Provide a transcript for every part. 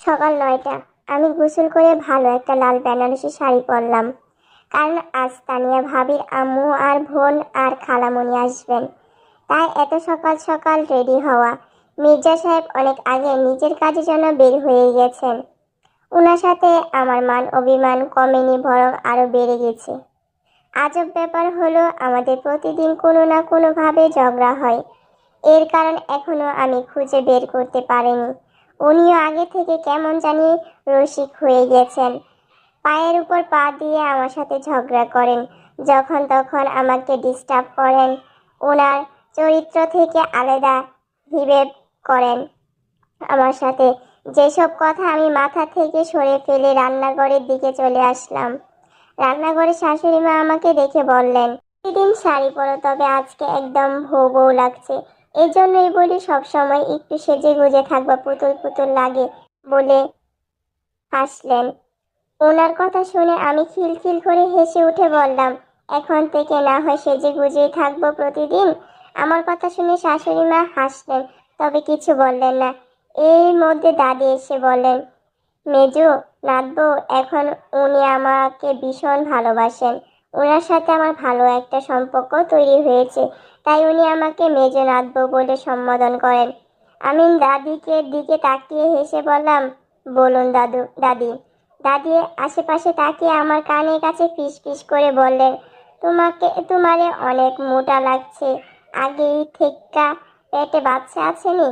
সকাল ৯টা। আমি গোসল করে ভালো একটা লাল বেনারসি শাড়ি পরলাম, কারণ আজ তানিয়া ভাবির আম্মু আর বোন আর খালামণি আসবেন। তাই এত সকাল সকাল রেডি হওয়া। মির্জা সাহেব অনেক আগে নিজের কাজের জন্য বের হয়ে গেছেন। ওনার সাথে আমার মান অভিমান কমেনি, বরং আরো বেড়ে গেছে। আজব ব্যাপার হলো, আমাদের প্রতিদিন কোনো না কোনোভাবে ঝগড়া হয়। এর কারণ এখনো আমি খুঁজে বের করতে পারিনি। উনিও আগে থেকে কেমন জানি রসিক হয়ে গেছেন। পায়ের উপর পা দিয়ে আমার সাথে ঝগড়া করেন, যখন তখন আমাকে ডিস্টার্ব করেন। ওনার চরিত্র থেকে আলাদা বিহেভ করেন আমার সাথে। যেসব কথা আমি মাথা থেকে সরে ফেলে রান্নাঘরের দিকে চলে আসলাম। রান্নাঘরে শাশুড়ি মা আমাকে দেখে বললেন, প্রতিদিন শাড়ি পরো, তবে আজকে একদম বউ বউ লাগছে। এই জন্যই বলি সবসময় একটু সেজে গুজে থাকবা, পুতুল পুতুল লাগে বলে হাসলেন। ওনার কথা শুনে আমি খিলখিল করে হেসে উঠে বললাম, এখন থেকে না হয় সেজে গুজেই থাকবো প্রতিদিন। আমার কথা শুনে শাশুড়ি মা হাসলেন, তবে কিছু বললেন না। এর মধ্যে দাদি এসে বললেন, মেজো নাতবো, এখন উনি আমাকে ভীষণ ভালোবাসেন। ওনার সাথে আমার ভালো একটা সম্পর্ক তৈরি হয়েছে, তাই উনি আমাকে মেজো নাতবো বলে সম্বোধন করেন। আমি দাদিকে দিকে তাকিয়ে হেসে বললাম, বলুন দাদু দাদি। দাদি আশেপাশে তাকিয়ে আমার কানের কাছে ফিস ফিস করে বললেন, তোমারে অনেক মোটা লাগছে, আগেই থেক্কা পেটে বাচ্চা আছেনি।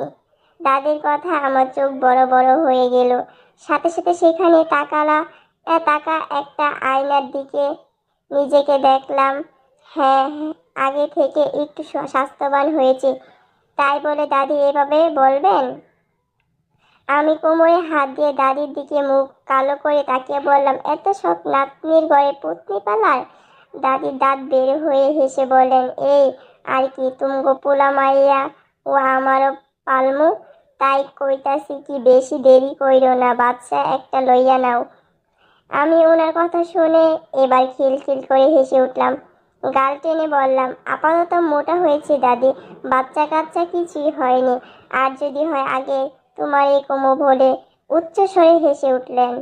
দাদির কথা আমার চোখ বড় বড় হয়ে গেল। সাথে সাথে সেখানে তাকা একটা আয়নার দিকে নিজেকে দেখলাম। হ্যাঁ হ্যাঁ, আগে থেকে একটু স্বাস্থ্যবান হয়েছে। তাই বলে দাদি এভাবে বলবেন? আমি কোমরে হাত দিয়ে দাদির দিকে মুখ কালো করে তাকিয়ে বললাম, এত সব নাতনির ঘরে পুতনি পালার? দাদির দাঁত বের হয়ে হেসে বললেন, এই আর কি, তুমগো পোলা মাইয়া ও আমারও পালমু। তাই কইতাছি কি, বেশি দেরি কইরো না, বাচ্চা একটা লইয়া নাও। আমি ওনার কথা শুনে এবার খিলখিল করে হেসে উঠলাম। গাল টেনে বললাম, আপাতত মোটা হয়েছে দাদি, বাচ্চা কাচ্চা কিছুই হয়নি। আর যদি হয় আগে তোমার এই কোমো বলে উচ্চ স্বরে হেসে উঠলেন।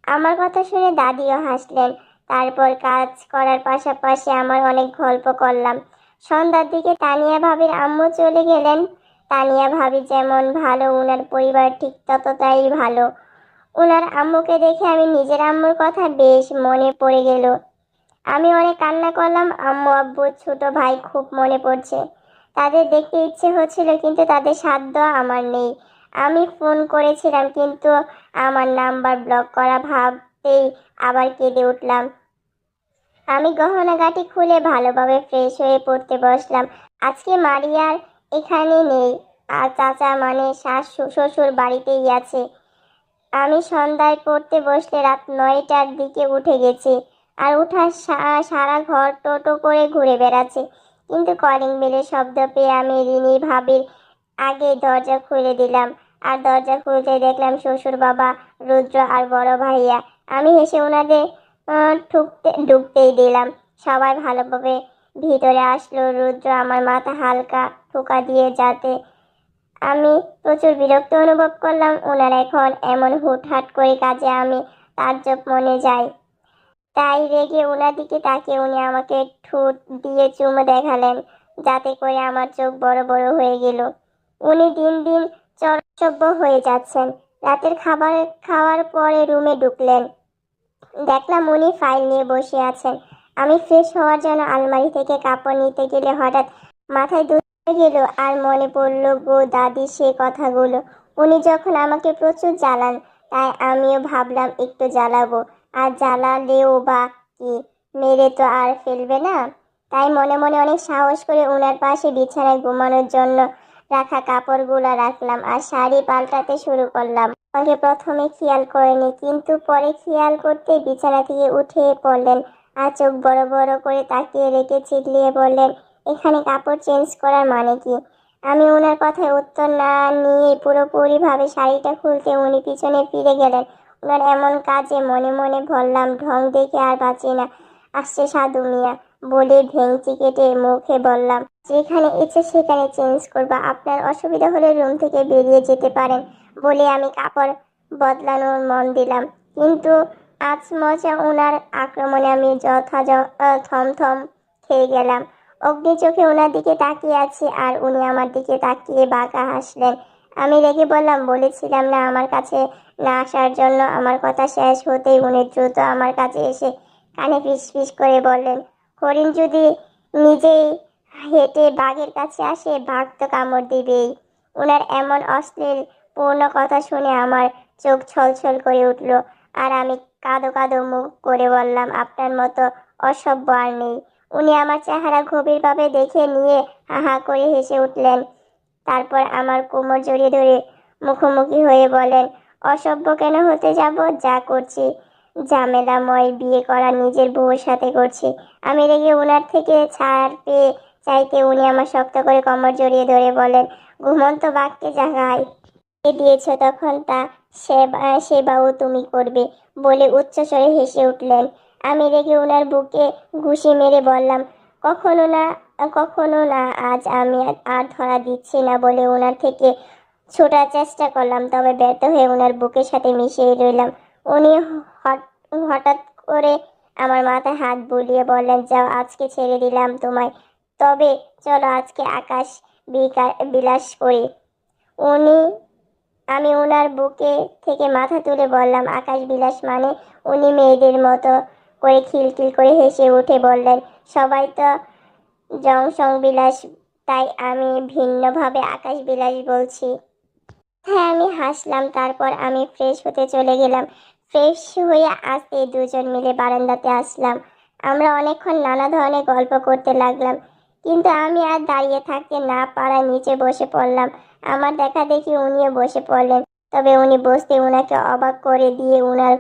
আমার কথা শুনে দাদিও হাসলেন। তারপর কাজ করার পাশাপাশি আমার অনেক গল্প করলাম। সন্ধ্যার দিকে তানিয়া ভাবির আম্মু চলে গেলেন। তানিয়া ভাবি যেমন ভালো, ওনার পরিবার ঠিক ততটাই ভালো। ওনার আম্মুকে দেখে আমি নিজের আম্মুর কথা বেশ মনে পড়ে গেল। আমি অনেক কান্না করলাম। আম্মু আব্বু ছোট ভাই খুব মনে পড়ছে। তাদের দেখতে ইচ্ছে হচ্ছিল, কিন্তু তাদের সাধ্য আমার নেই। আমি ফোন করেছিলাম, কিন্তু আমার নাম্বার ব্লক করা ভাবতেই আবার কেঁদে উঠলাম। আমি গহনাগাটি খুলে ভালোভাবে ফ্রেশ হয়ে পড়তে বসলাম। আজকে মারিয়ার এখানে নেই, আর চাচা মানে শ্বশুর বাড়িতেই আছে। আমি সন্ধ্যায় পড়তে বসলে রাত ৯টার দিকে উঠে গেছি। আর উঠার সারা ঘর টোটো করে ঘুরে বেড়াচ্ছে। কিন্তু কলিং বেলের শব্দ পেয়ে আমি রিনি ভাবির আগে দরজা খুলে দিলাম। আর দরজা খুলতে দেখলাম শ্বশুর বাবা, রুদ্র আর বড় ভাইয়া। আমি হেসে ওনাদের ঢুকতেই দিলাম। সবাই ভালোভাবে ভিতরে আসলো। রুদ্র আমার মাথা হালকা ঠোকা দিয়ে, যাতে আমি প্রচুর বিরক্ত অনুভব করলাম। ওনার এখন এমন হুটহাট করে কাজে আমি তাজ্জব মনে যায়। তাই রেগে ওনার দিকে তাকিয়ে উনি আমাকে ঠোঁট দিয়ে চুমু দেখালেন, যাতে করে আমার চোখ বড় বড় হয়ে গেল। উনি দিন দিন চরচব্য হয়ে যাচ্ছেন। রাতের খাবার খাওয়ার পরে রুমে ঢুকলেন। দেখলাম উনি ফাইল নিয়ে বসে আছেন। আমি ফ্রেশ হওয়ার জন্য আলমারি থেকে কাপড় নিতে গেলে হঠাৎ মাথায় ধরে গেল, আর মনে পড়লো গো দাদি সে কথাগুলো। উনি যখন আমাকে প্রচুর জ্বালান, তাই আমিও ভাবলাম একটু জ্বালাবো। আর জ্বালালেও বা কি, মেরে তো আর ফেলবে না। তাই মনে মনে অনেক সাহস করে ওনার পাশে বিছানায় ঘুমানোর জন্য রাখা কাপড়গুলো রাখলাম আর শাড়ি পাল্টাতে শুরু করলাম। আমাকে প্রথমে খেয়াল করেনি, কিন্তু পরে খেয়াল করতে বিছানা থেকে উঠে পড়লেন। আর চোখ বড় বড় করে তাকিয়ে রেখে চিল্লিয়ে বললেন, এখানে কাপড় চেঞ্জ করার মানে কি? আমি ওনার কথায় উত্তর না নিয়ে পুরোপুরিভাবে শাড়িটা খুলতে উনি পিছনে ফিরে গেলেন। ওনার এমন কাজে মনে মনে বললাম, ঢং দেখে আর বাঁচি না, আসছে সাধু মিয়া বলে ভেঙচি কেটে মুখে বললাম, যেখানে ইচ্ছে সেখানে চেঞ্জ করবা, আপনার অসুবিধা হলে রুম থেকে বেরিয়ে যেতে পারেন। বলে আমি কাপড় বদলানোর মন দিলাম। কিন্তু আজ মজা ওনার আক্রমণে আমি থমথম খেয়ে গেলাম। অগ্নি চোখে ওনার দিকে তাকিয়ে আছি আর উনি আমার দিকে তাকিয়ে বাঁকা হাসলেন। আমি রেগে বললাম, বলেছিলাম না আমার কাছে না আসার জন্য। আমার কথা শেষ হতেই উনি দ্রুত আমার কাছে এসে কানে ফিসফিস করে বললেন, হরিণ যদি নিজেই হেঁটে বাঘের কাছে আসে, বাঘ তো কামড় দিবেই। ওনার এমন অশ্লীল পূর্ণ কথা শুনে আমার চোখ ছলছল করে উঠল আর আমি কাঁদো কাঁদো মুখ করে বললাম, আপনার মতো অসভ্য আর নেই। উনি আমার চেহারা গভীরভাবে দেখে নিয়ে হা হা করে হেসে উঠলেন। তারপর আমার কোমর জড়িয়ে ধরে মুখোমুখি হয়ে বলেন, অসভ্য কেন হতে যাব? যা করছি ঝামেলাময় বিয়ে করা নিজের বউয়ের সাথে করছি। আমি রেগে ওনার থেকে ছাড় পেয়ে চাইতে উনি আমার শক্ত করে কোমর জড়িয়ে ধরে বলেন, ঘুমন্ত বাঘকে জাগায় দিয়েছ তখন তা সেবাও তুমি করবে বলে উচ্চস্বরে হেসে উঠলেন। আমি রেগে ওনার বুকে ঘুষি মেরে বললাম, কখনো না, কখনো না, আজ আমি আর ধরা দিচ্ছি না বলে ওনার থেকে ছোটার চেষ্টা করলাম, তবে ব্যর্থ হয়ে ওনার বুকের সাথে মিশিয়ে রইলাম। উনি হঠাৎ করে আমার মাথায় হাত বুলিয়ে বললেন, যাও, আজকে ছেড়ে দিলাম তোমায়, তবে চলো আজকে আকাশ বিলাস করি। উনি আমি ওনার বুকে থেকে মাথা তুলে বললাম, আকাশ বিলাস মানে? উনি মেয়েদের মতো করে খিলখিল করে হেসে উঠে বললেন, সবাই তো জংসং বিলাস, তাই আমি ভিন্নভাবে আকাশ বিলাস বলছি। হ্যাঁ, আমি হাসলাম। তারপর আমি ফ্রেশ হতে চলে গেলাম। ফ্রেশ হয়ে আসতে দুজন মিলে বারান্দাতে আসলাম। আমরা অনেকক্ষণ নানা ধরনের গল্প করতে লাগলাম, কিন্তু আমি আর দাঁড়িয়ে থাকতে না পারায় নিচে বসে পড়লাম। আমার দেখা দেখি উনিও বসে পড়লেন। তবে উনি বসতে উনাকে অবাক করে দিয়ে উনার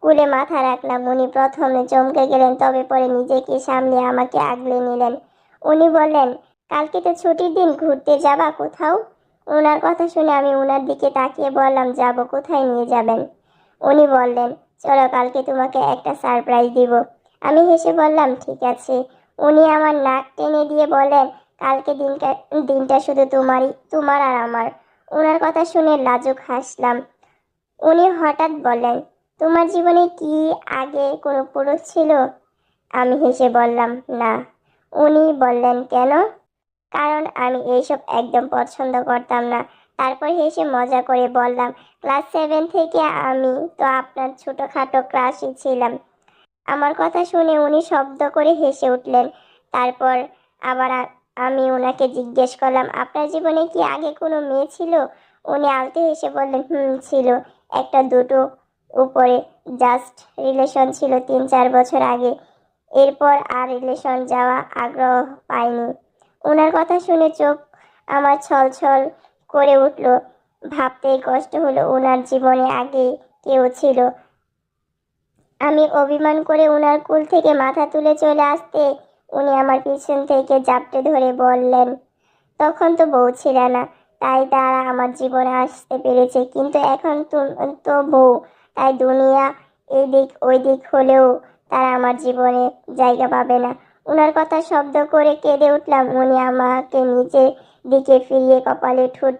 কুলে মাথা রাখলাম। উনি প্রথমে চমকে গেলেন, তবে পরে নিজেকে সামলে আমাকে আগলে নিলেন। উনি বললেন, কালকে তো ছুটির দিন, ঘুরতে যাবা কোথাও? ওনার কথা শুনে আমি ওনার দিকে তাকিয়ে বললাম, যাব, কোথায় নিয়ে যাবেন? উনি বললেন, চলো, কালকে তোমাকে একটা সারপ্রাইজ দিব। আমি হেসে বললাম, ঠিক আছে। উনি আমার নাক টেনে দিয়ে বললেন, কালকে দিনটা শুধু তোমার আর আমার। ওনার কথা শুনে লাজুক হাসলাম। উনি হঠাৎ বললেন, তোমার জীবনে কি আগে কোনো পুরুষ ছিল? আমি হেসে বললাম, না। উনি বললেন, কেন? কারণ আমি এইসব একদম পছন্দ করতাম না। তারপর হেসে মজা করে বললাম, ক্লাস 7 থেকে আমি তো আপনার ছোটখাটো ক্রাশই ছিলাম। আমার কথা শুনে উনি শব্দ করে হেসে উঠলেন। তারপর আবার আমি ওনাকে জিজ্ঞেস করলাম, আপনার জীবনে কি আগে কোনো মেয়ে ছিল? উনি আলতো হেসে বললেন, ছিল। একটা দুটো উপরে জাস্ট রিলেশন ছিল 3-4 বছর আগে। এরপর আর রিলেশন যাওয়া আগ্রহ পাইনি। ওনার কথা শুনে চোখ আমার ছলছল করে উঠল। ভাবতেই কষ্ট হলো ওনার জীবনে আগে কেউ ছিল। আমি অভিমান করে ওনার কোল থেকে মাথা তুলে চলে আসতে উনি আমার পিছন থেকে জাপটে ধরে বললেন, তখন তো বউ ছিল না, তাই তারা আমার জীবনে আসতে পেরেছে, কিন্তু এখন তো বউ, তাই দুনিয়া এদিক ওই দিক হলেও তারা আমার জীবনে জায়গা পাবে না। ওনার কথা শব্দ করে কেঁদে উঠলাম। উনি আমাকে নিচের দিকে ফিরিয়ে কপালে ঠোঁট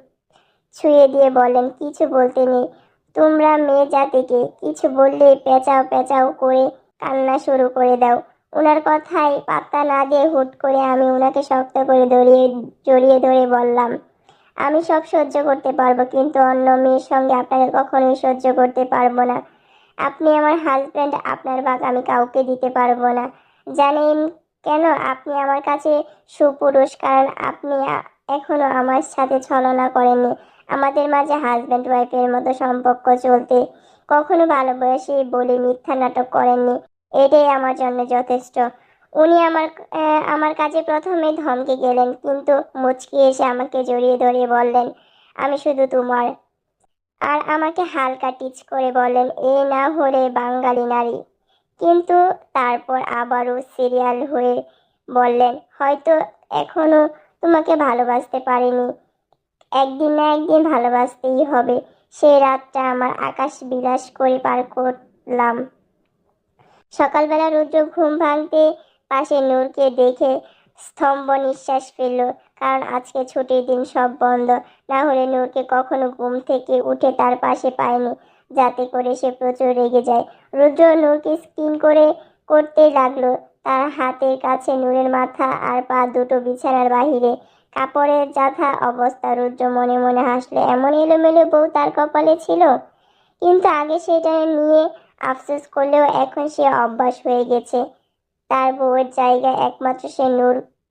ছুঁয়ে দিয়ে বলেন, কিছু বলতে নেই, তোমরা মেয়ে জাতিকে কিছু বললে পেঁচাও পেঁচাও করে কান্না শুরু করে দাও। ওনার কথায় পাত্তা না দিয়ে হুট করে আমি ওনাকে শক্ত করে জড়িয়ে ধরে বললাম, আমি সব সহ্য করতে পারবো, কিন্তু অন্য মেয়ের সঙ্গে আপনাকে কখনোই সহ্য করতে পারবো না। আপনি আমার হাজব্যান্ড, আপনার ভাগ আমি কাউকে দিতে পারবো না। জানেন কেন? আপনি আমার কাছে সুপুরুষ, কারণ আপনি এখনো আমার সাথে ছলনা করেননি। আমাদের মাঝে হাজব্যান্ড ওয়াইফের মতো সম্পর্ক চলতে কখনো ভালোবাসি বলে মিথ্যা নাটক করেননি। এটাই আমার জন্য যথেষ্ট। উনি আমার কাছে প্রথমে ধমকে গেলেন, কিন্তু মুচকি এসে আমাকে জড়িয়ে ধরে বললেন, আমি শুধু তোমার। আর আমাকে হালকা টিচ করে বললেন, এ না হলে বাঙালি নারী। কিন্তু তারপর আবারও সিরিয়াল হয়ে বললেন, হয়তো এখনো তোমাকে ভালোবাসতে পারিনি, একদিন না একদিন ভালোবাসতেই হবে। সেই রাতটা আমার আকাশ বিলাস করে পার করলাম। সকালবেলা রুদ্র ঘুম ভাঙতে পাশে নূরকে দেখে স্তম্ভ নিঃশ্বাস ফেলল, কারণ আজকে ছুটির দিন, সব বন্ধ। না হলে নূরকে কখনো ঘুম থেকে উঠে তার পাশে পায়নি, যাতে করে সে প্রচুর রেগে যায়। রুদ্র নূরকে স্কিন করতেই লাগলো। তার হাতের কাছে নূরের মাথা আর পা দুটো বিছানার বাহিরে, কাপড়ের যাথা অবস্থা। রুদ্র মনে মনে হাসলো, এমন এলোমেলো বউ তার কপালে ছিল। কিন্তু আগে সেটা নিয়ে আফসোস করলেও এখন সে অভ্যাস হয়ে গেছে। তার বউয়ের জায়গায় একমাত্র সে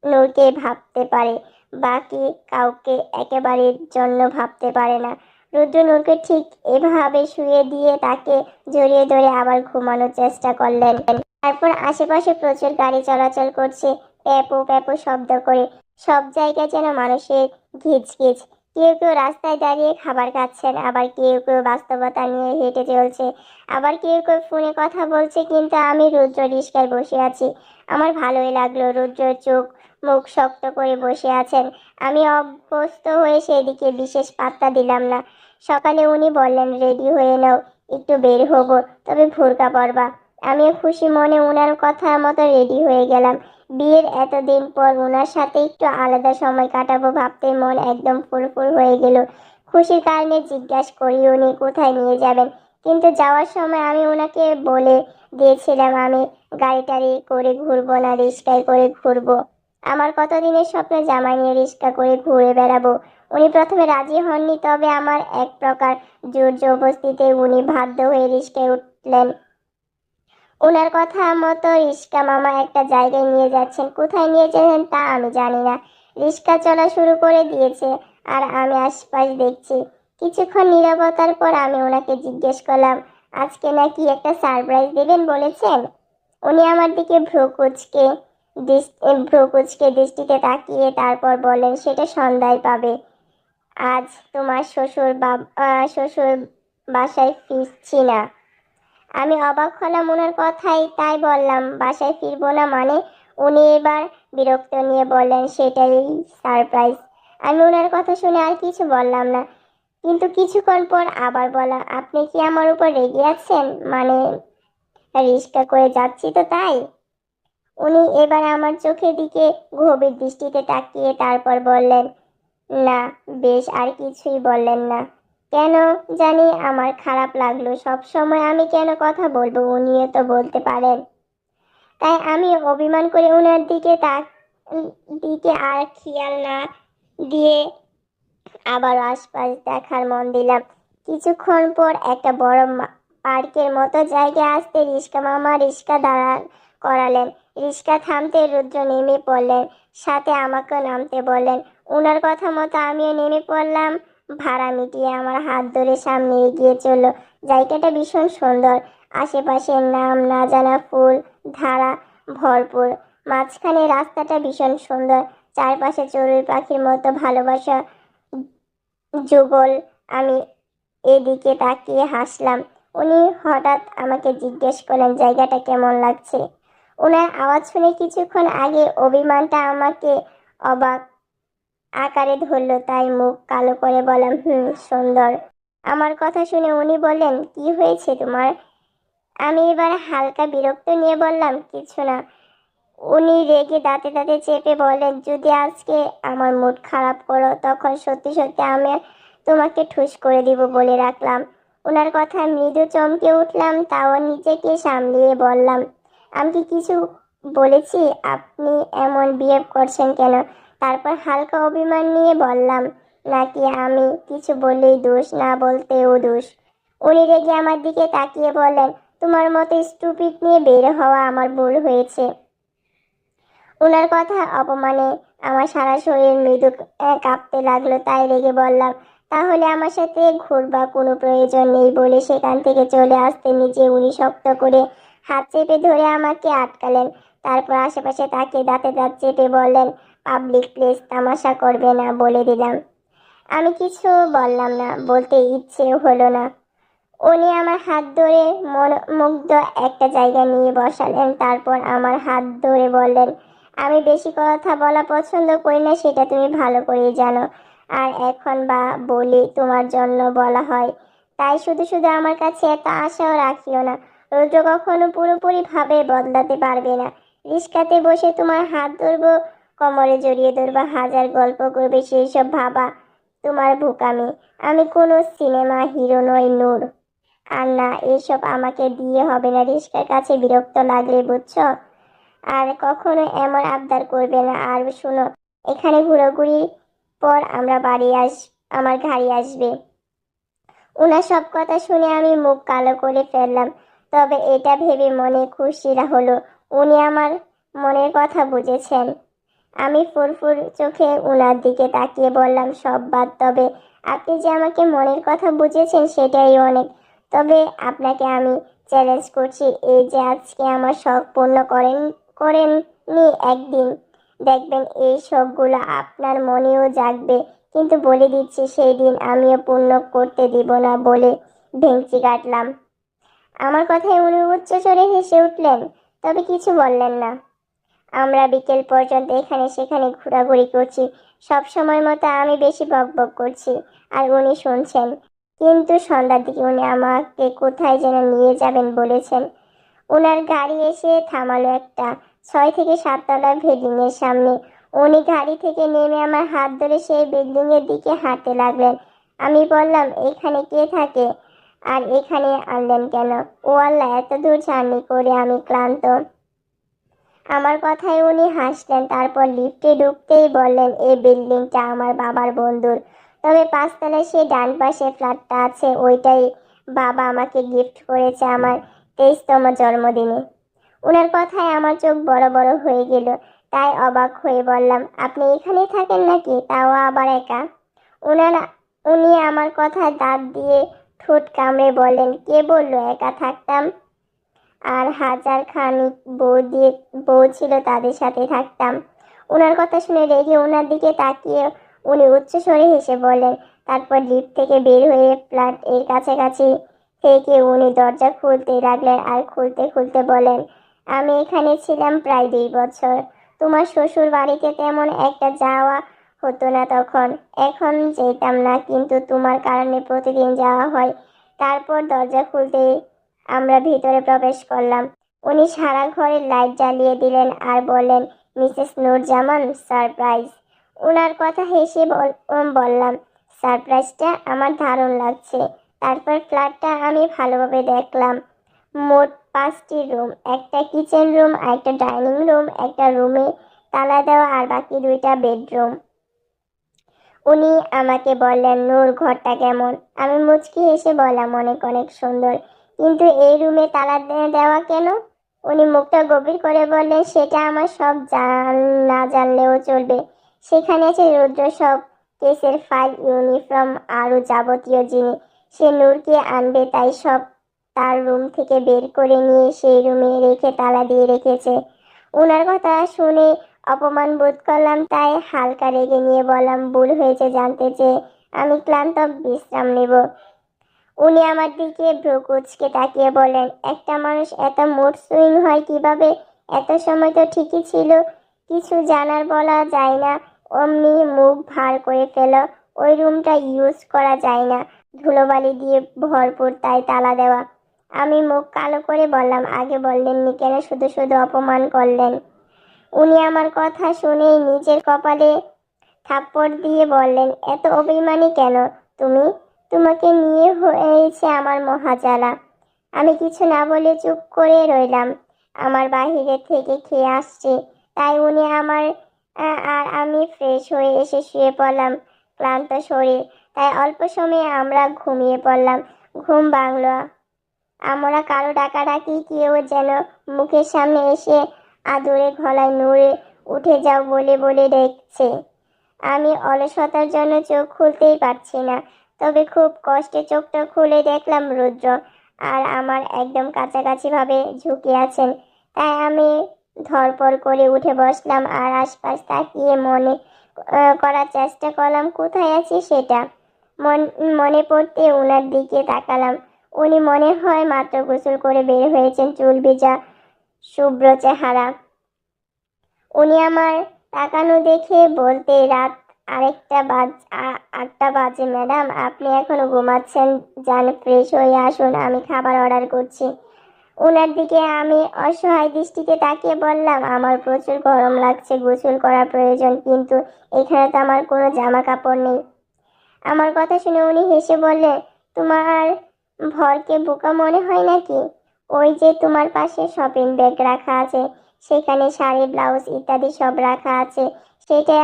নূরকে ভাবতে পারে, বাকি কাউকে একেবারের জন্য ভাবতে পারে না। রুদ্র নূরকে ঠিক এভাবে শুয়ে দিয়ে তাকে জড়িয়ে ধরে আবার ঘুমানোর চেষ্টা করলেন। তারপর আশেপাশে প্রচুর গাড়ি চলাচল করছে, প্যাপো প্যাপো শব্দ করে। সব জায়গায় যেন মানুষের ঘিচঘিচ। কেউ কেউ রাস্তায় দাঁড়িয়ে খাবার খাচ্ছেন, আবার কেউ কেউ বাস্তবতা নিয়ে হেঁটে চলছে, আবার কেউ কেউ ফোনে কথা বলছে। কিন্তু আমি রুদ্র রিস্কায় বসে আছি। আমার ভালোই লাগলো। রুদ্র চোখ মুখ শক্ত করে বসে আছেন। আমি অভ্যস্ত হয়ে সেদিকে বিশেষ পাত্তা দিলাম না। সকালে উনি বললেন, রেডি হয়ে নাও, একটু বের হবো, তবে ভোরকা পরবা। আমিও খুশি মনে উনার কথা মতো রেডি হয়ে গেলাম। বিয়ের এতদিন পর উনার সাথে একটু আলাদা সময় কাটাবো ভাবতে মন একদম ফুরফুর হয়ে গেল। খুশির কারণে জিজ্ঞাসা করি উনি কোথায় নিয়ে যাবেন, কিন্তু যাওয়ার সময় আমি ওনাকে বলে দিয়েছিলাম আমি গাড়ি টাড়ি করে ঘুরবো না, রিস্কায় করে ঘুরবো। আমার কতদিনের স্বপ্ন জামাই নিয়ে রিস্কা করে ঘুরে বেড়াবো। উনি প্রথমে রাজি হননি, তবে আমার এক প্রকার জোর জবরদস্তিতে উনি বাধ্য হয়ে রিস্কায় উঠলেন। ওনার কথা মতো রিস্কা মামা একটা জায়গায় নিয়ে যাচ্ছেন। কোথায় নিয়ে যাচ্ছেন তা আমি জানি না। রিস্কা চলা শুরু করে দিয়েছে আর আমি আশপাশ দেখছি। কিছুক্ষণ নীরবতার পর আমি ওনাকে জিজ্ঞেস করলাম, আজকে নাকি একটা সারপ্রাইজ দেবেন বলেছেন? উনি আমার দিকে ভ্রু কুঁচকে দৃষ্টিতে তাকিয়ে তারপর বললেন, সেটা সন্ধ্যায় পাবে। আজ তোমার শ্বশুর বাসায় ফিরছি না। আমি অবাক হলাম ওনার কথাই, তাই বললাম, বাসায় ফিরবো না মানে? উনি এবার বিরক্ত নিয়ে বললেন, সেটাই সারপ্রাইজ। আমি ওনার কথা শুনে আর কিছু বললাম না, কিন্তু কিছুক্ষণ পর আবার বলা, আপনি কি আমার উপর রেগে আছেন? মানে রিস্কা করে যাচ্ছি তো তাই? উনি এবার আমার চোখের দিকে গভীর দৃষ্টিতে তাকিয়ে তারপর বললেন, না। বেশ, আর কিছুই বললেন না। কেন জানি আমার খারাপ লাগলো। সব সময় আমি কেন কথা বলবো, উনিও তো বলতে পারেন। তাই আমি অভিমান করে ওনার দিকে আর খেয়াল না দিয়ে আবার আশপাশ দেখার মন দিলাম। কিছুক্ষণ পর একটা বড় পার্কের মতো জায়গায় আসতে রিস্কা মামা রিস্কা দাঁড়া করালেন। রিস্কা থামতে রুদ্র নেমে পড়লেন, সাথে আমাকেও নামতে বললেন। ওনার কথা মতো আমিও নেমে পড়লাম। ভাড়া মিটিয়ে আমার হাত ধরে সামনে এগিয়ে চলল। জায়গাটা ভীষণ সুন্দর, আশেপাশের নাম না জানা ফুল ধারা ভরপুর। মাঝখানে রাস্তাটা ভীষণ সুন্দর, চারপাশে চড়ুই পাখির মতো ভালোবাসা যুগল। আমি এদিকে তাকিয়ে হাসলাম। উনি হঠাৎ আমাকে জিজ্ঞেস করলেন, জায়গাটা কেমন লাগছে? ওনার আওয়াজ শুনে কিছুক্ষণ আগে অভিমানটা আমাকে অবাক আকারে ধরলো, তাই মুখ কালো করে বললাম, সুন্দর। আমার কথা শুনে উনি বললেন, কি হয়েছে তোমার? আমি এবার হালকা বিরক্ত নিয়ে বললাম, কিছু না। উনি রেগে দাঁতে দাঁতে চেপে বললেন, যদি আজকে আমার মুড খারাপ করো, তখন সত্যি সত্যি আমি তোমাকে ঠুস করে দিব বলে রাখলাম। ওনার কথায় মৃদু চমকে উঠলাম, তাও নিজেকে সামলিয়ে বললাম, আমি কি কিছু বলেছি? আপনি এমন বিহেভ করছেন কেন? তারপর হালকা অভিমান নিয়ে বললাম, নাকি আমি কিছু বললেই দোষ, না বলতেও দোষ? উনি রেগে আমার দিকে তাকিয়ে বললেন, তোমার মতো স্টুপিড নিয়ে বের হওয়া আমার ভুল হয়েছে। ওনার কথা অপমানে আমার সারা শরীর মৃদু কাঁপতে লাগলো, তাই রেগে বললাম, তাহলে আমার সাথে ঘুরবা কোনো প্রয়োজন নেই বলে সেখান থেকে চলে আসতে নিজে উনি শক্ত করে হাত চেপে ধরে আমাকে আটকালেন। তারপর আশেপাশে তাকিয়ে দাঁতে দাঁত চেপে বললেন, পাবলিক প্লেস তামাশা করবে না বলে দিলাম। আমি কিছু বললাম না, বলতে ইচ্ছেও হলো না। উনি আমার হাত ধরে মুগ্ধ একটা জায়গা নিয়ে বসালেন, তারপর আমার হাত ধরে বললেন, আমি বেশি কথা বলা পছন্দ করি না, সেটা তুমি ভালো করেই জানো। আর এখন বা বলি তোমার জন্য বলা হয়, তাই শুধু শুধু আমার কাছে এত আশাও রাখিও না। রুদ্র কখনো পুরোপুরি ভাবে বদলাতে পারবে না। রিস্কাতে বসে তোমার হাত ধরবো কোমরে জড়িয়ে ধরবা, হাজার গল্প করবে, সেই সব ভাবা তোমার বোকামি। আমি কোনো সিনেমা হিরো নই নূর। আর না, এসব আমাকে দিয়ে হবে না। রিস্কার কাছে বিরক্ত লাগলে, বুঝছো? আর কখনো এমন আবদার করবে না। আর শোনো, এখানে ঘোরাঘুরি পর আমরা আমার গাড়ি আসবে। ওনার সব কথা শুনে আমি মুখ কালো করে ফেললাম। তবে এটা ভেবে মনে খুশিরা হলো, উনি আমার মনের কথা বুঝেছেন। আমি ফুরফুর চোখে ওনার দিকে তাকিয়ে বললাম, সব বাদ, তবে আপনি যে আমাকে মনের কথা বুঝেছেন সেটাই অনেক। তবে আপনাকে আমি চ্যালেঞ্জ করছি, এই যে আজকে আমার শখ পূর্ণ করেননি, একদিন দেখবেন এই শখগুলো আপনার মনেও জাগবে। কিন্তু বলে দিচ্ছি, সেই দিন আমিও পূর্ণ করতে দিব না বলে ভেঙচি কাটলাম। আমার কথায় উনি উচ্চ স্বরে হেসে উঠলেন, তবে কিছু বললেন না। আমরা বিকেল পর্যন্ত এখানে সেখানে ঘোরাঘুরি করছি। সব সময় মতো আমি বেশি বকবক করছি আর উনি শুনছেন। কিন্তু সন্ধ্যার দিকে উনি আমাকে কোথায় যেন নিয়ে যাবেন বলেছেন। ওনার গাড়ি এসে থামালো একটা 6 থেকে 7 তলা বিল্ডিং এর সামনে। উনি গাড়ি থেকে নেমে আমার হাত ধরে সেই বিল্ডিং এর দিকে হাঁটতে লাগলেন। আমি বললাম, এখানে কে থাকে আর এখানে আনলেন কেন? ও আল্লাহ, এত দূর জার্নি করে আমি ক্লান্ত। আমার কথায় উনি হাসলেন, তারপর লিফটে ঢুকতেই বললেন, এই বিল্ডিংটা আমার বাবার বন্ধুর। তবে 5 তলায় সেই ডান পাশে ফ্ল্যাটটা আছে, ওইটাই বাবা আমাকে গিফট করেছে আমার 23তম জন্মদিনে। ওনার কথায় আমার চোখ বড় বড় হয়ে গেল। তাই অবাক হয়ে বললাম, আপনি এখানেই থাকেন নাকি, তাও আবার একা? ওনারা উনি আমার কথায় দাঁত দিয়ে ঠোঁট কামড়ে বললেন, কে বললো একা থাকতাম? আর হাজার খানিক বউ ছিল, তাদের সাথে থাকতাম। ওনার কথা শুনে রেগে ওনার দিকে তাকিয়ে উনি উচ্চস্বরে হেসে বললেন। তারপর লিফট থেকে বের হয়ে ফ্ল্যাট এর কাছাকাছি থেকে উনি দরজা খুলতে লাগলেন আর খুলতে খুলতে বলেন, আমি এখানে ছিলাম প্রায় 2 বছর। তোমার শ্বশুর বাড়িতে তেমন একটা যাওয়া হতো না তখন। এখন যেতাম না, কিন্তু তোমার কারণে প্রতিদিন যাওয়া হয়। তারপর দরজা খুলতে আমরা ভিতরে প্রবেশ করলাম। উনি সারা ঘরের লাইট জ্বালিয়ে দিলেন আর বললেন, মিসেস নূরজামান, সারপ্রাইজ। ওনার কথা হেসে বললাম, সারপ্রাইজটা আমার দারুণ লাগছে। তারপর ফ্ল্যাটটা আমি ভালোভাবে দেখলাম। মোট 5টি রুম, একটা কিচেন রুম, একটা ডাইনিং রুম, একটা রুমে তালা দেওয়া আর বাকি 2টা বেডরুম। উনি আমাকে বললেন, নূর, ঘরটা কেমন? আমি মুচকি হেসে বললাম, অনেক অনেক সুন্দর। কিন্তু এই রুমে তালা দেওয়া কেন? উনি মুখটা গভীর করে বললেন, সেটা আমার সব না জানলেও চলবে। সেখানে আছে রুদ্র সব কেসের ফাইল, ইউনিফর্ম, আরও যাবতীয় জিনিস। সে নূরকে আনবে, তাই সব তার রুম থেকে বের করে নিয়ে সেই রুমে রেখে তালা দিয়ে রেখেছে। ওনার কথা শুনে অপমান বোধ করলাম, তাই হালকা রেগে নিয়ে বললাম, ভুল হয়েছে জানতে চেয়ে, আমি ক্লান্ত, বিশ্রাম নেব। উনি আমার দিকে ভ্রু কুঁচকে তাকিয়ে বলেন, একটা মানুষ এত মুড সুইং হয় কিভাবে? এত সময় তো ঠিকই ছিল। কিছু জানার বলা যায় না, অমনি মুখ ভার করে ফেলো। ওই রুমটা ইউজ করা যায় না, ধুলোবালি দিয়ে ভরপুর, তাই তালা দেওয়া। আমি মুখ কালো করে বললাম, আগে বললেননি কেন? শুধু শুধু অপমান করলেন। উনি আমার কথা শুনেই নিজের কপালে থাপ্পড় দিয়ে বললেন, এত অভিমানী কেন তুমি? তোমাকে নিয়ে হয়েছে আমার মহাজালা। আমি কিছু না বলে চুপ করে রইলাম। আমার বাহিরে থেকে খেয়ে আসছে, তাই উনি আর আমি ফ্রেশ হয়ে এসে শুয়ে পড়লাম, ক্লান্ত শরীর। তাই অল্প সময়ে আমরা ঘুমিয়ে পড়লাম। ঘুম ভাঙল আমরা কারো ডাকাডাকি, কেউ যেন মুখের সামনে এসে আদুরে গলায়, নূরে, উঠে যাও বলে বলে দেখছে। আমি অলসতার জন্য চোখ খুলতেই পারছি না। তবে খুব কষ্টে চোখটা খুলে দেখলাম রুদ্র আর আমার একদম কাছাকাছি ভাবে ঝুঁকে আছেন। তাই আমি ধরপড় করে উঠে বসলাম আর আশপাশ তাকিয়ে মনে করার চেষ্টা করলাম কোথায় আছি সেটা। মনে পড়তে ওনার দিকে তাকালাম। উনি মনে হয় মাত্র গোসল করে বের হয়েছেন, চুল ভেজা, শুভ্র চেহারা। উনি আমার তাকানো দেখে বলতে, রাত 8টা বাজে ম্যাডাম, আপনি এখনো ঘুমাচ্ছেন? যান, ফ্রেশ হয়ে আসুন, আমি খাবার অর্ডার করছি। ওনার দিকে আমি অসহায় দৃষ্টিতে তাকিয়ে বললাম, আমার প্রচুর গরম লাগছে, গোসল করা প্রয়োজন, কিন্তু এখানে তো আমার কোনো জামা কাপড় নেই। আমার কথা শুনে উনি হেসে বললেন, তোমার ভরকে বোকা মনে হয় নাকি? ওই যে তোমার পাশে শপিং ব্যাগ রাখা আছে, সেখানে শাড়ি, ব্লাউজ ইত্যাদি সব রাখা আছে, সেটা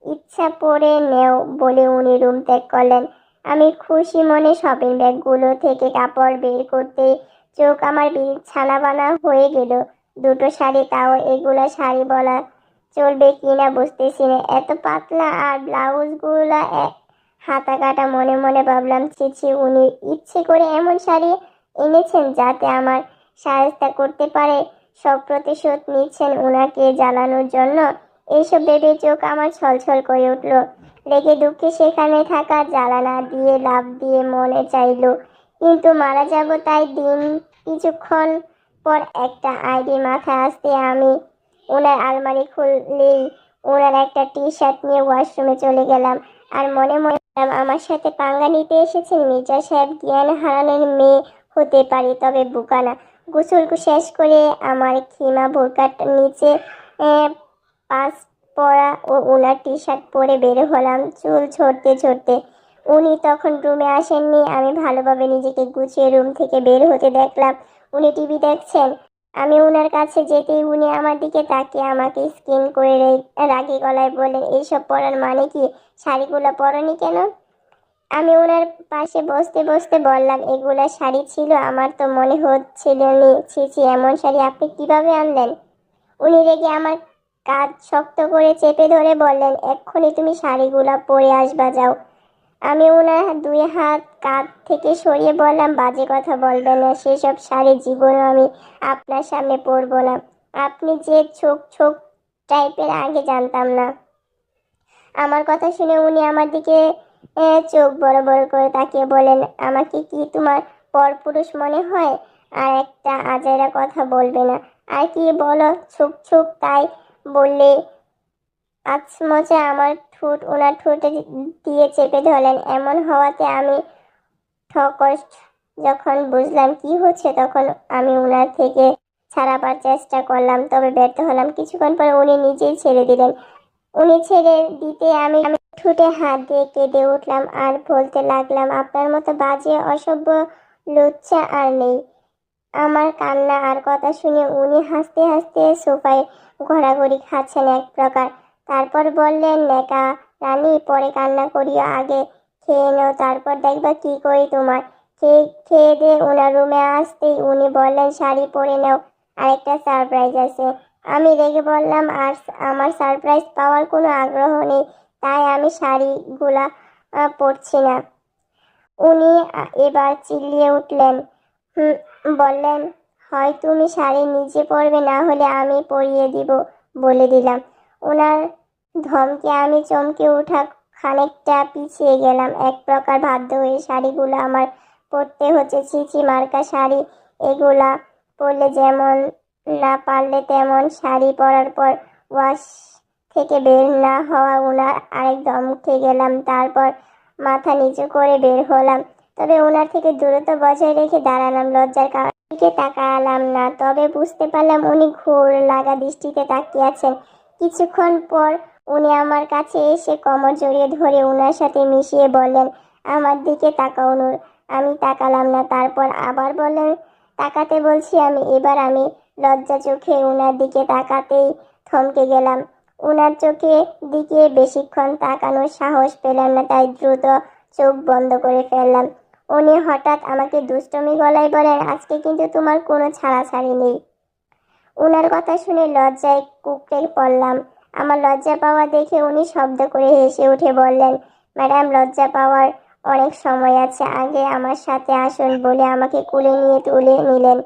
ইচ্ছা পড়ে নেও বলে উনি রুম ত্যাগ করলেন। আমি খুশি মনে শপিং ব্যাগগুলো থেকে কাপড় বের করতে চোখ আমার ছানা বানা হয়ে গেল। দুটো শাড়ি, তাও এগুলা শাড়ি বলা চলবে কিনা বুঝতেছি না, এত পাতলা, আর ব্লাউজগুলা হাতা কাটা। মনে মনে ভাবলাম, ছি, উনি ইচ্ছে করে এমন শাড়ি এনেছেন যাতে আমার সাহায্য করতে পারে, সব প্রতিশোধ নিচ্ছেন ওনাকে জ্বালানোর জন্য। এইসব ভেবে চোখ আমার ছলছল করে উঠল। রেগে দুঃখে সেখানে থাকা জানালা দিয়ে লাফ দিয়ে মনে চাইল কিন্তু মারা যাব তাই। দিন কিছুক্ষণ পর একটা আইডি মাথায় আসতে আমি ওনার আলমারি খুললেই ওনার একটা টি শার্ট নিয়ে ওয়াশরুমে চলে গেলাম। আর মনে মনে আমার সাথে পাঙ্গা নিতে এসেছেন মির্জা সাহেব, জ্ঞান হারানোর মেয়ে হতে পারে, তবে বোকা না। গোসল শেষ করে আমার খিমা বোরকার নিচে পাস পরা ও ওনার টি শার্ট পরে বের হলাম চুল ছড়তে ছড়তে। উনি তখন রুমে আসেননি। আমি ভালোভাবে নিজেকে গুছিয়ে রুম থেকে বের হতে দেখলাম উনি টিভি দেখছেন। আমি ওনার কাছে যেতেই উনি আমার দিকে তাকিয়ে আমাকে স্কিন করে রাগী গলায় বলেন, এইসব পরার মানে কি? শাড়িগুলো পরনি কেন? আমি ওনার পাশে বসতে বসতে বললাম, এগুলা শাড়ি ছিল, আমার তো মনে হচ্ছিল নি। ছি, এমন শাড়ি আপনি কিভাবে আনলেন? উনি রেগে আমার কাঁধ শক্ত করে চেপে ধরে বললেন, এক্ষুনি তুমি শাড়িগুলা পরে আসবা, যাও। আমি ওনার দুই হাত কাঁধ থেকে সরিয়ে বললাম, বাজে কথা বলবেন না, সেসব শাড়ি জীবনে আমি আপনার সামনে পরবো না। আপনি যে ছোক টাইপের আগে জানতাম না। আমার কথা শুনে উনি আমার দিকে চোখ বড় বড় করে তাকিয়ে বলেন, আমাকে কি তোমার পরপুরুষ মনে হয়? আর একটা আজাইরা কথা বলবে না। আর কি বলো ছুক তাই বললে আচমচে আমার ঠোঁট ওনার ঠোঁটে দিয়ে চেপে ধরলেন। এমন হওয়াতে আমি ঠকস যখন বুঝলাম কি হচ্ছে, তখন আমি ওনার থেকে ছাড়াবার চেষ্টা করলাম, তবে ব্যর্থ হলাম। কিছুক্ষণ পর উনি নিজেই ছেড়ে দিলেন। উনি ছেড়ে দিতে আমি ঠোঁটে হাত দিয়ে কেঁদে উঠলাম আর বলতে লাগলাম, আপনার মতো বাজে অসভ্য লুচ্চা আর নেই। আমার কান্না আর কথা শুনে উনি হাসতে হাসতে সোফায় ঘোরাঘুরি খাচ্ছেন এক প্রকার। তারপর বললেন, নেকা রানী, পরে কান্না করিও, আগে খেয়ে নাও, তারপর দেখবা কি করি তোমার। খেয়ে দিয়ে ওনার রুমে আসতেই উনি বললেন, শাড়ি পরে নাও, আরেকটা সারপ্রাইজ আছে। আমি রেগে বললাম, আর আমার সারপ্রাইজ পাওয়ার কোনো আগ্রহ নেই, তাই আমি শাড়িগুলা পরছি না। উনি এবার চিল্লিয়ে উঠলেন, বললেন, হয় তুমি শাড়ি নিজে পরবে, না হলে আমি পরিয়ে দিব, বলে দিলাম। ওনার ধমকে আমি চমকে উঠা খানিকটা পিছিয়ে গেলাম। এক প্রকার বাধ্য হয়ে শাড়িগুলো আমার পরতে হচ্ছে। ছিছি মার্কা শাড়ি, এগুলা পরলে যেমন, না পারলে তেমন। শাড়ি পরার পর ওয়াশ থেকে বের না হওয়া ওনার আরেক ধমকে গেলাম। তারপর মাথা নিচু করে বের হলাম, তবে ওনার থেকে দূরত্ব বজায় রেখে দাঁড়ালাম। লজ্জার কারণে দিকে তাকালাম না, তবে বুঝতে পারলাম উনি ঘোর লাগা দৃষ্টিতে তাকিয়ে আছেন। কিছুক্ষণ পর উনি আমার কাছে এসে কোমর জড়িয়ে ধরে ওনার সাথে মিশিয়ে বললেন, আমার দিকে তাকাও নূর। আমি তাকালাম না। তারপর আবার বললেন, তাকাতে বলছি আমি। এবার আমি লজ্জা চোখে ওনার দিকে তাকাতেই থমকে গেলাম। ওনার চোখে দিকে বেশিক্ষণ তাকানোর সাহস পেলাম না, তাই দ্রুত চোখ বন্ধ করে ফেললাম। উনি হঠাৎ আমাকে দুষ্টমি গলায় বলেন, আজকে কিন্তু তোমার কোনো ছাড়াছাড়ি নেই। ওনার কথা শুনে লজ্জায় কুঁকড়ে পড়লাম। আমার লজ্জা পাওয়া দেখে উনি শব্দ করে হেসে উঠে বললেন, ম্যাডাম, লজ্জা পাওয়ার অনেক সময় আছে, আগে আমার সাথে আসুন, বলে আমাকে কোলে নিয়ে তুলে নিলেন।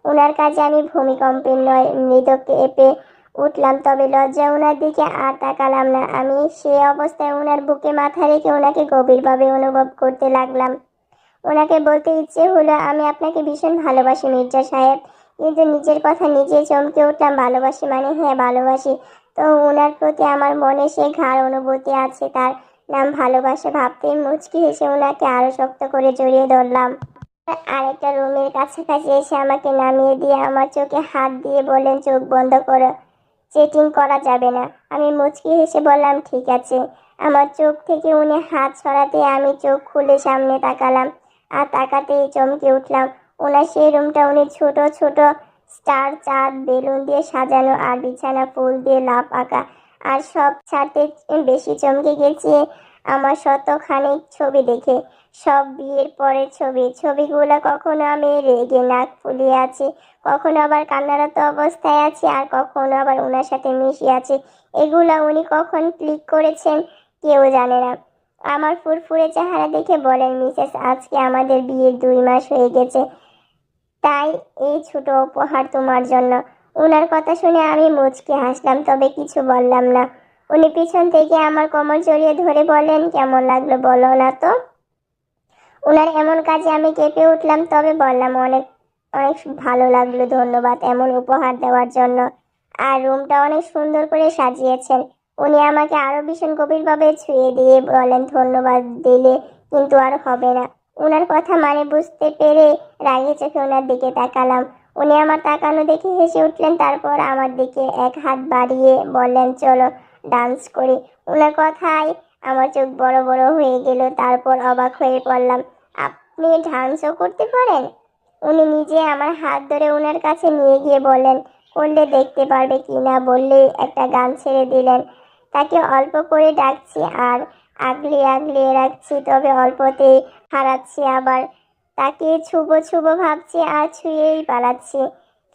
ওনার কাছে আমি ভূমিকম্পের নয় মৃদু কেঁপে উঠলাম, তবে লজ্জা ওনার দিকে আর তাকালাম না। আমি সে অবস্থায় ওনার বুকে মাথা রেখে ওনাকে গভীরভাবে অনুভব করতে লাগলাম। ওনাকে বলতে ইচ্ছে হলো, আমি আপনাকে ভীষণ ভালোবাসি মির্জা সাহেব, কিন্তু নিজের কথা নিজে চমকে উঠলাম। ভালোবাসি মানে? হ্যাঁ, ভালোবাসি তো। ওনার প্রতি আমার মনে সে গাঢ় অনুভূতি আছে, তার নাম ভালোবাসা। ভাবতেই মুচকি হেসে ওনাকে আরো শক্ত করে জড়িয়ে ধরলাম। আরেকটা রুমের কাছাকাছি এসে আমাকে নামিয়ে দিয়ে আমার চোখে হাত দিয়ে বললেন, চোখ বন্ধ করো, চেটিং করা যাবে না। আমি মুচকি হেসে বললাম, ঠিক আছে। আমার চোখ থেকে উনি হাত সরাতে আমি চোখ খুলে সামনে তাকালাম, আর তাকাতেই চমকে উঠলাম। ওনার সেই রুমটা, উনি ছোট ছোট স্টার, চাঁদ, বেলুন দিয়ে সাজানো, আর বিছানা ফুল দিয়ে লাফ আঁকা। আর সব ছাড়তে বেশি চমকে গেছি আমার শতখানিক ছবি দেখে। সব বিয়ের পরের ছবি। ছবিগুলো কখনো আমি রেগে নাক ফুলিয়ে আছি, কখনো আবার কান্নারত অবস্থায় আছি, আর কখনো আবার ওনার সাথে মিশে আছে। এগুলা উনি কখন ক্লিক করেছেন কেউ জানে না। আমার ফুরফুরে চেহারা দেখে বলেন, মিসেস, আজকে আমাদের বিয়ের 2 মাস হয়ে গেছে, তাই এই ছোট উপহার তোমার জন্য। ওনার কথা শুনে আমি মুচকি হাসলাম, তবে কিছু বললাম না। উনি পিছন থেকে আমার কোমর জড়িয়ে ধরে বলেন, কেমন লাগলো বলো না তো। ওনার এমন কাজে আমি কেঁপে উঠলাম, তবে বললাম, অনেক অনেক ভালো লাগলো, ধন্যবাদ এমন উপহার দেওয়ার জন্য। আর রুমটা অনেক সুন্দর করে সাজিয়েছেন। উনি আমাকে আরো ভীষণ গভীরভাবে ছুঁয়ে দিয়ে বলেন, ধন্যবাদ দিলে কিন্তু আর হবে না। ওনার কথা মানে বুঝতে পেরে রাগে চোখে ওনার দিকে তাকালাম। উনি আমার তাকানো দেখে হেসে উঠলেন, তারপর আমার দিকে এক হাত বাড়িয়ে বললেন, চলো ডান্স করি। ওনার কথায় আমার চোখ বড় বড় হয়ে গেল, তারপর অবাক হয়ে পড়লাম, আপনি ডান্সও করতে পারেন? উনি নিজে আমার হাত ধরে ওনার কাছে নিয়ে গিয়ে বললেন, করলে দেখতে পারবে কি না বললেই একটা গান ছেড়ে দিলেন। তাকে অল্প করে ডাকছি আর আগলে আগলে রাখছি, তবে অল্পতেই হারাচ্ছি। আবার তাকে ছুবো ছুবো ভাবছি আর ছুঁয়েই পালাচ্ছি।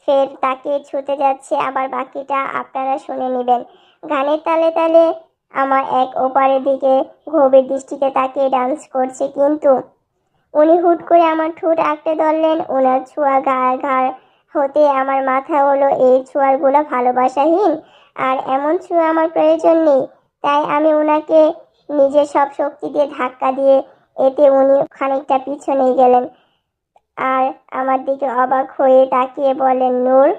ফের তাকে ছুতে যাচ্ছি, আবার বাকিটা আপনারা শুনে নেবেন। গানের তালে তালে আমার এক ওপারের দিকে গভীর দৃষ্টিতে তাকিয়ে ডান্স করছে, কিন্তু উনি হুট করে আমার ঠোঁট আঁকড়ে ধরলেন। ওনার ছোঁয়া গায়ে ঘাড় হতে আমার মাথা হলো, এই ছোঁয়াগুলো ভালোবাসাহীন, আর এমন ছোঁয়া আমার প্রয়োজন নেই। তাই আমি ওনাকে নিজের সব শক্তি দিয়ে ধাক্কা দিয়ে, এতে উনি খানিকটা পিছনে গেলেন আর আমার দিকে অবাক হয়ে তাকিয়ে বলেন, নূর।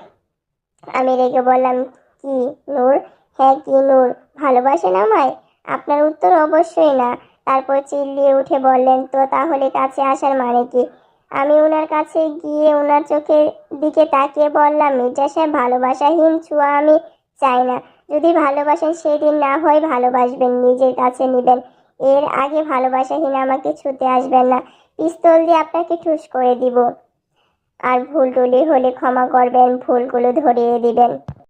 আমি রেগে বললাম, কি নূর? হ্যাঁ, কি নূর? ভালোবাসেন আমায়? আপনার উত্তর, অবশ্যই না। তারপর চিল্লিয়ে উঠে বললেন, তো তাহলে কাছে আসার মানে কি? আমি ওনার কাছে গিয়ে ওনার চোখের দিকে তাকিয়ে বললাম, মির্জা সাহেব, ভালোবাসাহীন ছোঁয়া আমি চাই না। যদি ভালোবাসেন সেদিন না হয় ভালোবাসবেন, নিজের কাছে নেবেন। এর আগে ভালোবাসাহীন আমাকে ছুতে আসবেন না। পিস্তল দিয়ে আপনাকে ঠুস করে দিব। আর ভুল টুলি হলে ক্ষমা করবেন, ভুলগুলো ধরিয়ে দিবেন।